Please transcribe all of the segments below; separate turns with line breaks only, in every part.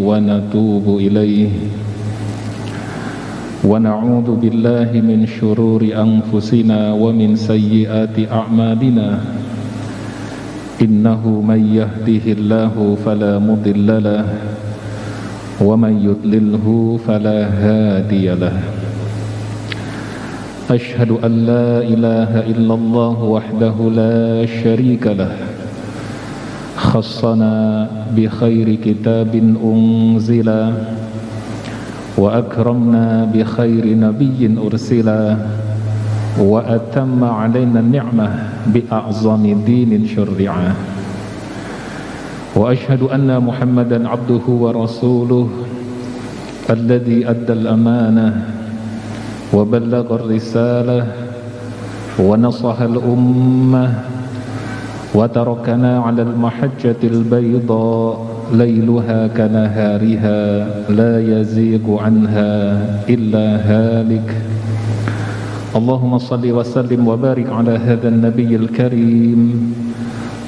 ونتوب إليه ونعوذ بالله من شرور أنفسنا ومن سيئات أعمالنا إنه من يهده الله فلا مضل له ومن يضلله فلا هادي له أشهد أن لا إله إلا الله وحده لا شريك له خصنا بخير كتاب أنزل وأكرمنا بخير نبي أرسل وأتم علينا النعمة بأعظم دين شرعا وأشهد أن محمدا عبده ورسوله الذي أدى الأمانة وبلغ الرسالة ونصح الأمة وتركنا على المحجة البيضاء ليلها كنهارها لا يزيغ عنها إلا هالك اللهم صل وسلم وبارك على هذا النبي الكريم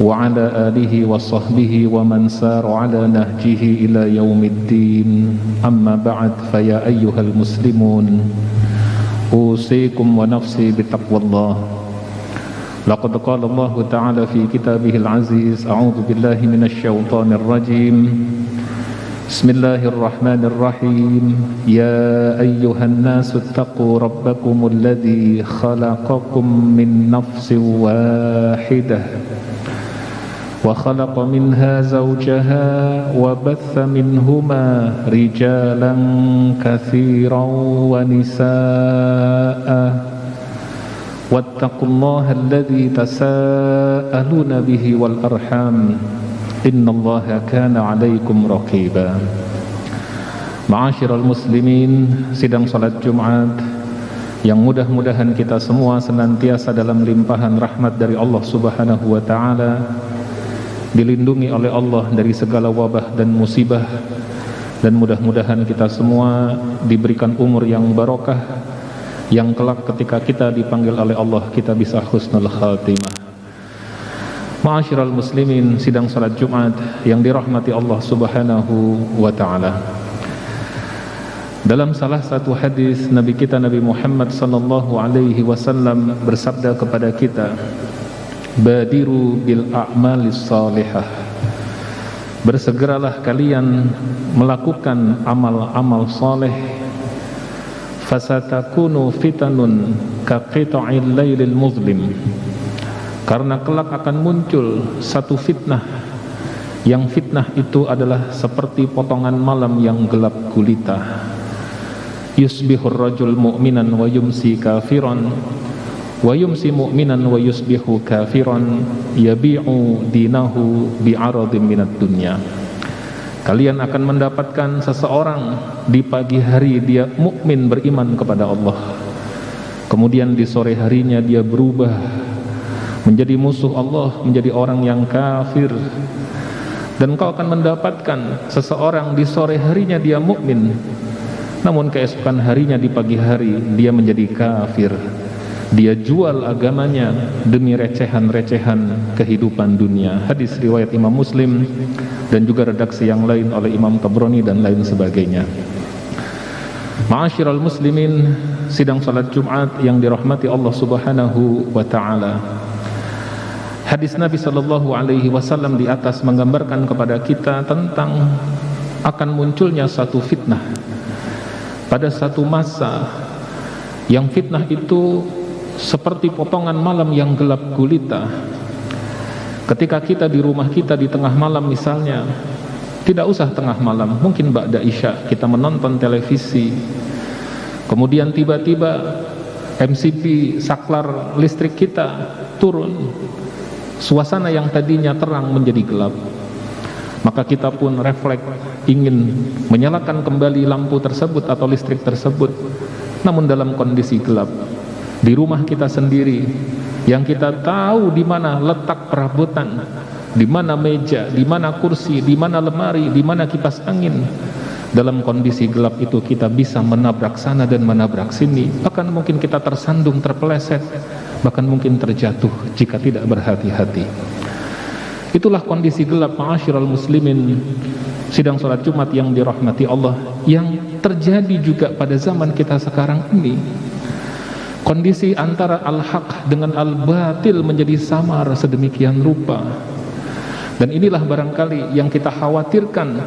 وعلى آله وصحبه ومن سار على نهجه إلى يوم الدين أما بعد فيا أيها المسلمون أوصيكم ونفسي بتقوى الله لقد قال الله تعالى في كتابه العزيز أعوذ بالله من الشيطان الرجيم بسم الله الرحمن الرحيم يا أيها الناس اتقوا ربكم الذي خلقكم من نفس واحدة وخلق منها زوجها وبث منهما رجالا كثيرا ونساء واتقوا الله الذي تساءلون به والأرحام إن الله كان عليكم رقيبا Ma'asyiral muslimin, sidang salat Jumat yang mudah-mudahan kita semua senantiasa dalam limpahan rahmat dari Allah Subhanahu wa taala, dilindungi oleh Allah dari segala wabah dan musibah, dan mudah-mudahan kita semua diberikan umur yang barokah, yang kelak ketika kita dipanggil oleh Allah kita bisa husnul khatimah. Ma'asyiral muslimin, sidang salat Jumat yang dirahmati Allah Subhanahu wa taala. Dalam salah satu hadis Nabi kita Nabi Muhammad sallallahu alaihi wasallam bersabda kepada kita, badiru bil a'malis salihah, bersegeralah kalian melakukan amal-amal saleh, fasatakunu fitanun kaqita'il lailil muzlim, karena kelak akan muncul satu fitnah, yang fitnah itu adalah seperti potongan malam yang gelap gulita. Yusbihur rajul mu'minan wa yumsi kafiran wa yumsi mu'minan wa yusbihu kafiran yabi'u dinahu bi'aradin minad dunya. Kalian akan mendapatkan seseorang di pagi hari dia mukmin beriman kepada Allah, kemudian di sore harinya dia berubah menjadi musuh Allah, menjadi orang yang kafir. Dan kau akan mendapatkan seseorang di sore harinya dia mukmin, namun keesokan harinya di pagi hari dia menjadi kafir. Dia jual agamanya demi recehan-recehan kehidupan dunia. Hadis riwayat Imam Muslim dan juga redaksi yang lain oleh Imam Tabrani dan lain sebagainya. Ma'asyiral muslimin, sidang salat Jumat yang dirahmati Allah Subhanahu wa taala. Hadis Nabi sallallahu alaihi wasallam di atas menggambarkan kepada kita tentang akan munculnya satu fitnah pada satu masa, yang fitnah itu seperti potongan malam yang gelap gulita. Ketika kita di rumah kita di tengah malam misalnya, tidak usah tengah malam, mungkin ba'da isya kita menonton televisi, kemudian tiba-tiba MCB saklar listrik kita turun, suasana yang tadinya terang menjadi gelap, maka kita pun refleks ingin menyalakan kembali lampu tersebut atau listrik tersebut, namun dalam kondisi gelap di rumah kita sendiri, yang kita tahu di mana letak perabotan, di mana meja, di mana kursi, di mana lemari, di mana kipas angin. Dalam kondisi gelap itu kita bisa menabrak sana dan menabrak sini, bahkan mungkin kita tersandung, terpeleset, bahkan mungkin terjatuh jika tidak berhati-hati. Itulah kondisi gelap, ma'asyiral muslimin, sidang salat Jumat yang dirahmati Allah, yang terjadi juga pada zaman kita sekarang ini, kondisi antara al-haq dengan al-batil menjadi samar sedemikian rupa. Dan inilah barangkali yang kita khawatirkan,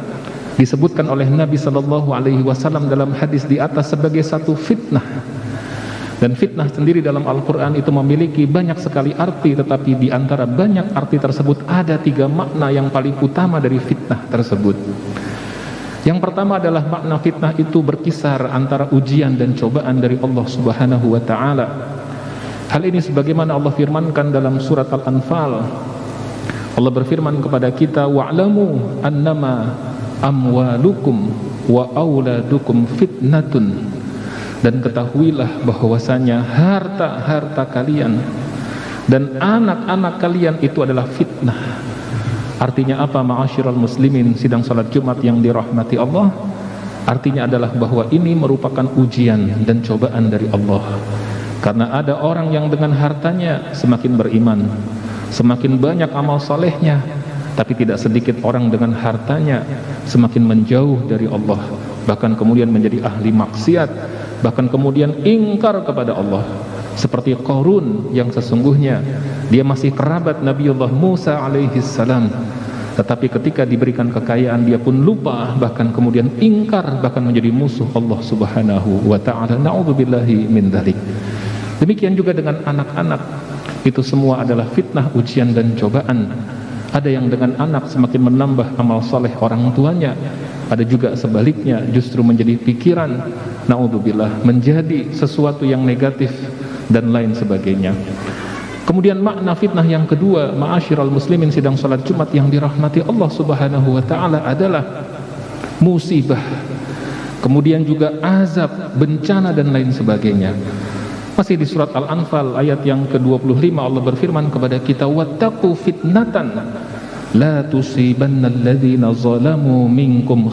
disebutkan oleh Nabi SAW dalam hadis di atas sebagai satu fitnah. Dan fitnah sendiri dalam Al-Quran itu memiliki banyak sekali arti, tetapi di antara banyak arti tersebut ada 3 makna yang paling utama dari fitnah tersebut. Yang pertama adalah makna fitnah itu berkisar antara ujian dan cobaan dari Allah Subhanahu wa ta'ala. Hal ini sebagaimana Allah firmankan dalam surat Al-Anfal. Allah berfirman kepada kita, wa'lamu annama amwalukum wa auladukum fitnatun. Dan ketahuilah bahwasanya harta-harta kalian dan anak-anak kalian itu adalah fitnah. Artinya apa, ma'asyiral muslimin sidang salat Jumat yang dirahmati Allah? Artinya adalah bahwa ini merupakan ujian dan cobaan dari Allah. Karena ada orang yang dengan hartanya semakin beriman, semakin banyak amal salehnya, tapi tidak sedikit orang dengan hartanya semakin menjauh dari Allah, bahkan kemudian menjadi ahli maksiat, bahkan kemudian ingkar kepada Allah. Seperti Qarun yang sesungguhnya dia masih kerabat Nabiullah Musa alaihi salam, tetapi ketika diberikan kekayaan dia pun lupa, bahkan kemudian ingkar, bahkan menjadi musuh Allah Subhanahu wa ta'ala. Na'udzubillahi min dzalik. Demikian juga dengan anak-anak, itu semua adalah fitnah, ujian dan cobaan. Ada yang dengan anak semakin menambah amal saleh orang tuanya, ada juga sebaliknya justru menjadi pikiran, naudzubillah, menjadi sesuatu yang negatif dan lain sebagainya. Kemudian makna fitnah yang kedua, ma'asyiral muslimin sidang salat Jumat yang dirahmati Allah Subhanahu wa ta'ala, adalah musibah, kemudian juga azab, bencana dan lain sebagainya. Masih di surat Al-Anfal ayat yang ke-25 Allah berfirman kepada kita, wattaqu fitnatan la tusibanna alladhina zalamu minkum